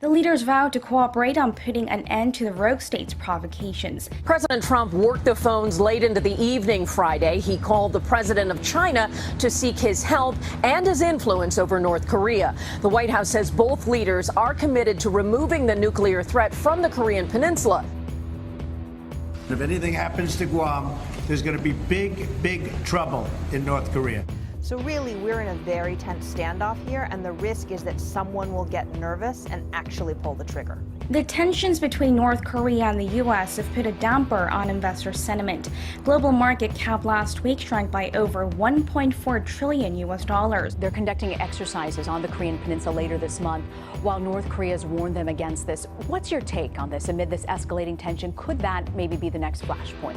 The leaders vowed to cooperate on putting an end to the rogue state's provocations. President Trump worked the phones late into the evening Friday. He called the president of China to seek his help and his influence over North Korea. The White House says both leaders are committed to removing the nuclear threat from the Korean peninsula. If anything happens to Guam, there's going to be big trouble in North Korea. So really, we're in a very tense standoff here, and the risk is that someone will get nervous and actually pull the trigger. The tensions between North Korea and the U.S. have put a damper on investor sentiment. Global market cap last week shrank by over $1.4 trillion. They're conducting exercises on the Korean peninsula later this month, while North Korea's warned them against this. What's your take on this amid this escalating tension? Could that maybe be the next flashpoint?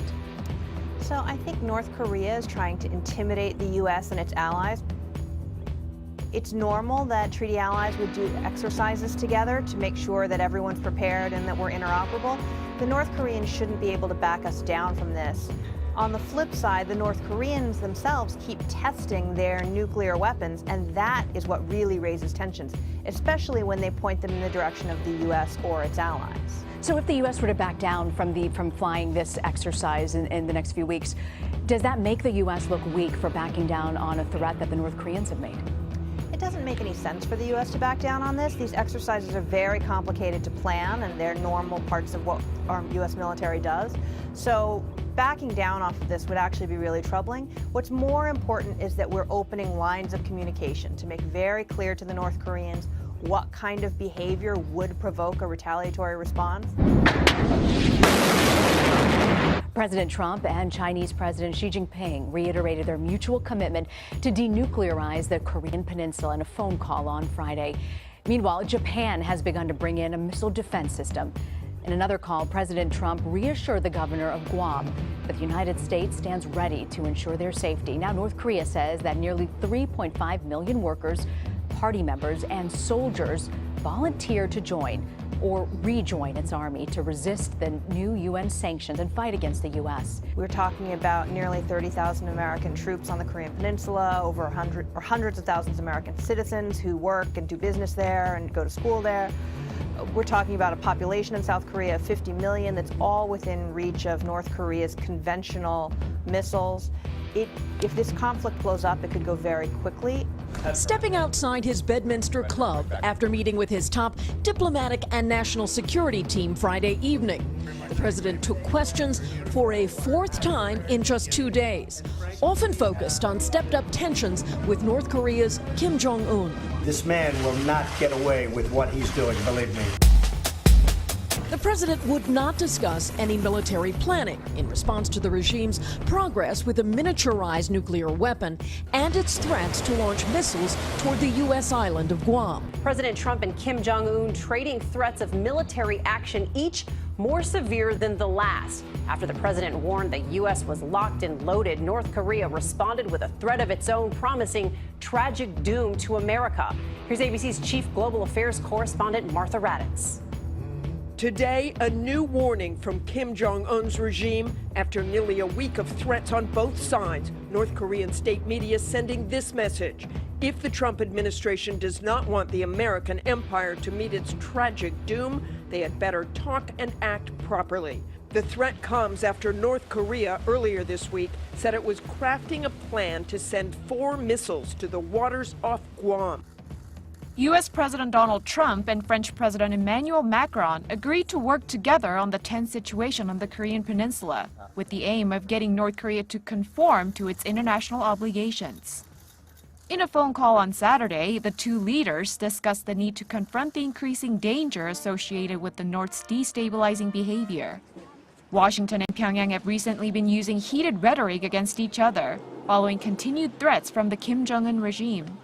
So I think North Korea is trying to intimidate the U.S. and its allies. It's normal that treaty allies would do exercises together to make sure that everyone's prepared and that we're interoperable. The North Koreans shouldn't be able to back us down from this. On the flip side, the North Koreans themselves keep testing their nuclear weapons, and that is what really raises tensions, especially when they point them in the direction of the U.S. or its allies. So if the U.S. were to back down from flying this exercise in the next few weeks, does that make the U.S. look weak for backing down on a threat that the North Koreans have made? It doesn't make any sense for the U.S. to back down on this. These exercises are very complicated to plan, and they're normal parts of what our U.S. military does. So backing down off of this would actually be really troubling. What's more important is that we're opening lines of communication to make very clear to the North Koreans what kind of behavior would provoke a retaliatory response. President Trump and Chinese President Xi Jinping reiterated their mutual commitment to denuclearize the Korean peninsula in a phone call on Friday. Meanwhile, Japan has begun to bring in a missile defense system. In another call, President Trump reassured the governor of Guam that the United States stands ready to ensure their safety. Now, North Korea says that nearly 3.5 million workers, party members, and soldiers volunteered to join or rejoin its army to resist the new UN sanctions and fight against the U.S. We're talking about nearly 30,000 American troops on the Korean Peninsula, over hundreds of thousands of American citizens who work and do business there and go to school there. We're talking about a population in South Korea of 50 million that's all within reach of North Korea's conventional missiles. If this conflict blows up, it could go very quickly. Stepping outside his Bedminster club after meeting with his top diplomatic and national security team Friday evening, the president took questions for a fourth time in just 2 days, often focused on stepped-up tensions with North Korea's Kim Jong-un. This man will not get away with what he's doing, believe me. The president would not discuss any military planning in response to the regime's progress with a miniaturized nuclear weapon and its threats to launch missiles toward the U.S. island of Guam. President Trump and Kim Jong-un trading threats of military action, each more severe than the last. After the president warned the U.S. was locked and loaded, North Korea responded with a threat of its own, promising tragic doom to America. Here's ABC's chief global affairs correspondent, Martha Raddatz. Today, a new warning from Kim Jong-un's regime after nearly a week of threats on both sides. North Korean state media sending this message: if the Trump administration does not want the American empire to meet its tragic doom, they had better talk and act properly. The threat comes after North Korea earlier this week said it was crafting a plan to send 4 missiles to the waters off Guam. U.S. President Donald Trump and French President Emmanuel Macron agreed to work together on the tense situation on the Korean Peninsula, with the aim of getting North Korea to conform to its international obligations. In a phone call on Saturday, the two leaders discussed the need to confront the increasing danger associated with the North's destabilizing behavior. Washington and Pyongyang have recently been using heated rhetoric against each other, following continued threats from the Kim Jong-un regime.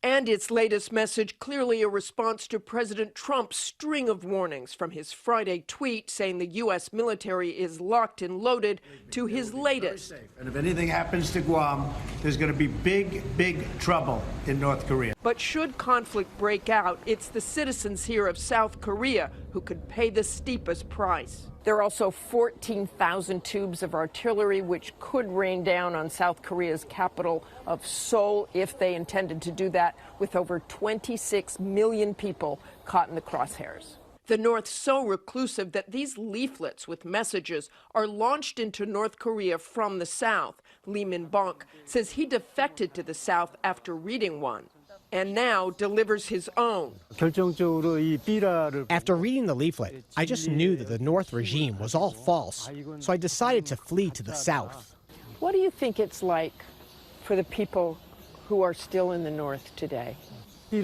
And its latest message clearly a response to President Trump's string of warnings, from his Friday tweet saying the U.S. military is locked and loaded to his latest. And if anything happens to Guam, there's going to be big trouble in North Korea. But should conflict break out, it's the citizens here of South Korea who could pay the steepest price. There are also 14,000 tubes of artillery which could rain down on South Korea's capital of Seoul if they intended to do that, with over 26 million people caught in the crosshairs. The North's so reclusive that these leaflets with messages are launched into North Korea from the South. Lee Min-bok says he defected to the South after reading one and now delivers his own. After reading the leaflet, I just knew that the North regime was all false, so I decided to flee to the South. What do you think it's like for the people who are still in the North today? I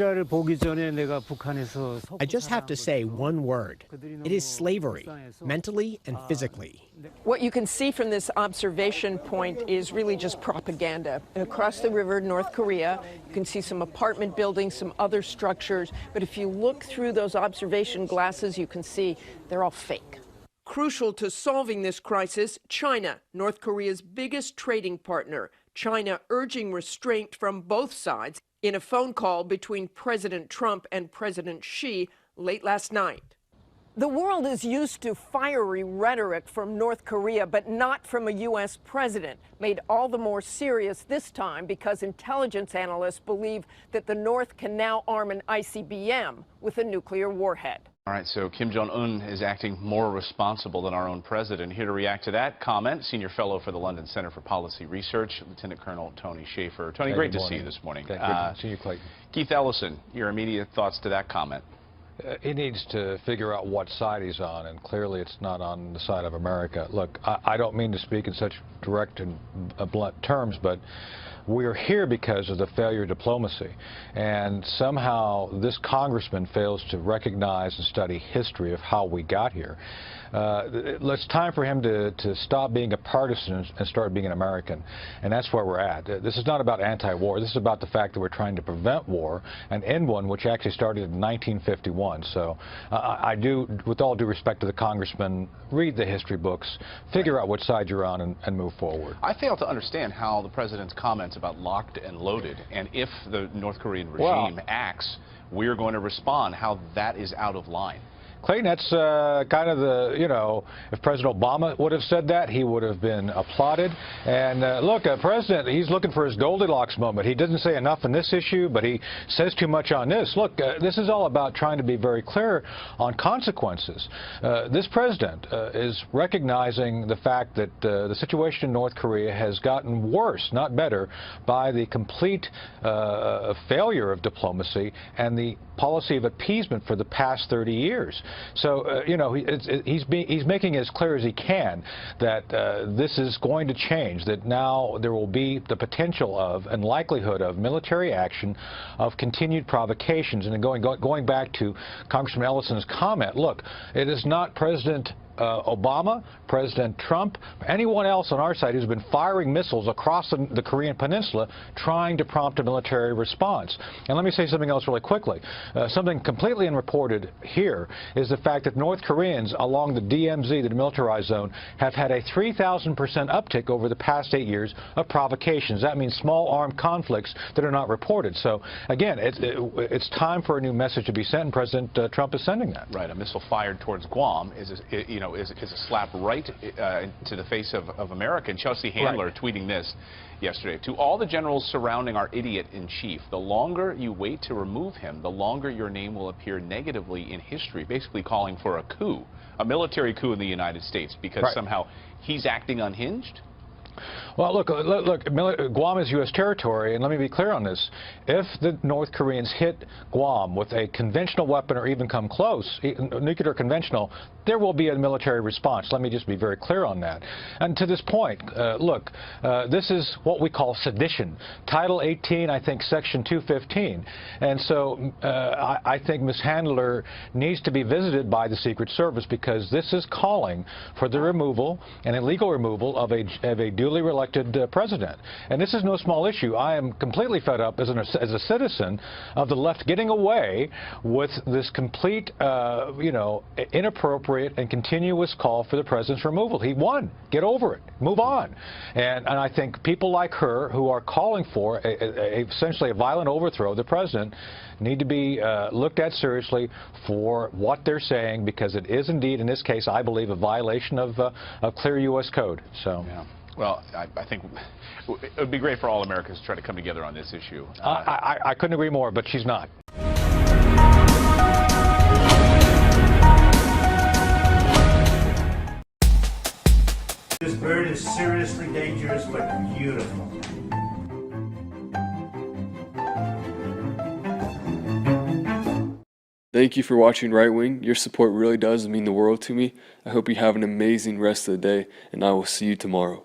just have to say one word. It is slavery, mentally and physically. What you can see from this observation point is really just propaganda. Across the river, North Korea, you can see some apartment buildings, some other structures, but if you look through those observation glasses, you can see they're all fake. Crucial to solving this crisis, China, North Korea's biggest trading partner. China urging restraint from both sides in a phone call between President Trump and President Xi late last night. The world is used to fiery rhetoric from North Korea, but not from a U.S. president, made all the more serious this time because intelligence analysts believe that the North can now arm an ICBM with a nuclear warhead. All right, so Kim Jong-un is acting more responsible than our own president. Here to react to that comment, senior fellow for the London Center for Policy Research, Lieutenant Colonel Tony Shaffer. Tony, great to see you this morning. Good to see you, Clayton. Keith Ellison, your immediate thoughts to that comment? He needs to figure out what side he's on, and clearly it's not on the side of America. Look, I don't mean to speak in such direct and blunt terms, but we're here because of the failure of diplomacy. And somehow this congressman fails to recognize and study history of how we got here. It's time for him to stop being a partisan and start being an American. And that's where we're at. This is not about anti-war. This is about the fact that we're trying to prevent war and end one, which actually started in 1951. So I do, with all due respect to the congressman, read the history books, figure out which side you're on, and move forward. I fail to understand how the president's comments about locked and loaded, and if the North Korean regime acts, we're going to respond, how that is out of line. Clayton, that's kind of the, you know, if President Obama would have said that, he would have been applauded. And look, President, he's looking for his Goldilocks moment. He doesn't say enough on this issue, but he says too much on this. Look, this is all about trying to be very clear on consequences. This president is recognizing the fact that the situation in North Korea has gotten worse, not better, by the complete failure of diplomacy and the policy of appeasement for the past 30 years. So, you know, he's making it as clear as he can that this is going to change, that now there will be the potential of and likelihood of military action, of continued provocations. And going back to Congressman Ellison's comment, look, it is not President Obama, President Trump, anyone else on our side who's been firing missiles across the Korean Peninsula trying to prompt a military response. And let me say something else really quickly. Something completely unreported here is the fact that North Koreans along the DMZ, the demilitarized zone, have had a 3,000% uptick over the past 8 years of provocations. That means small armed conflicts that are not reported. So, again, it's time for a new message to be sent, and President Trump is sending that. Right. A missile fired towards Guam is a slap right to the face of America. And Chelsea Handler tweeting this yesterday: to all the generals surrounding our idiot-in-chief, the longer you wait to remove him, the longer your name will appear negatively in history, basically calling for a coup, a military coup in the United States, because somehow he's acting unhinged. Well, look, Guam is U.S. territory, and let me be clear on this. If the North Koreans hit Guam with a conventional weapon or even come close, nuclear conventional, there will be a military response. Let me just be very clear on that. And to this point, look, this is what we call sedition. Title 18, I think, Section 215. And so I think Ms. Handler needs to be visited by the Secret Service, because this is calling for the removal and illegal removal of a duly elected president. And this is no small issue. I am completely fed up as a citizen of the left getting away with this complete, inappropriate and continuous call for the president's removal. He won. Get over it. Move on. And I think people like her who are calling for essentially a violent overthrow of the president need to be looked at seriously for what they're saying, because it is indeed, in this case, I believe, a violation of clear U.S. code. So. Yeah. Well, I think it would be great for all Americans to try to come together on this issue. I couldn't agree more, but she's not. dangerously dangerous, but beautiful. Thank you for watching Right Wing. Your support really does mean the world to me. I hope you have an amazing rest of the day, and I will see you tomorrow.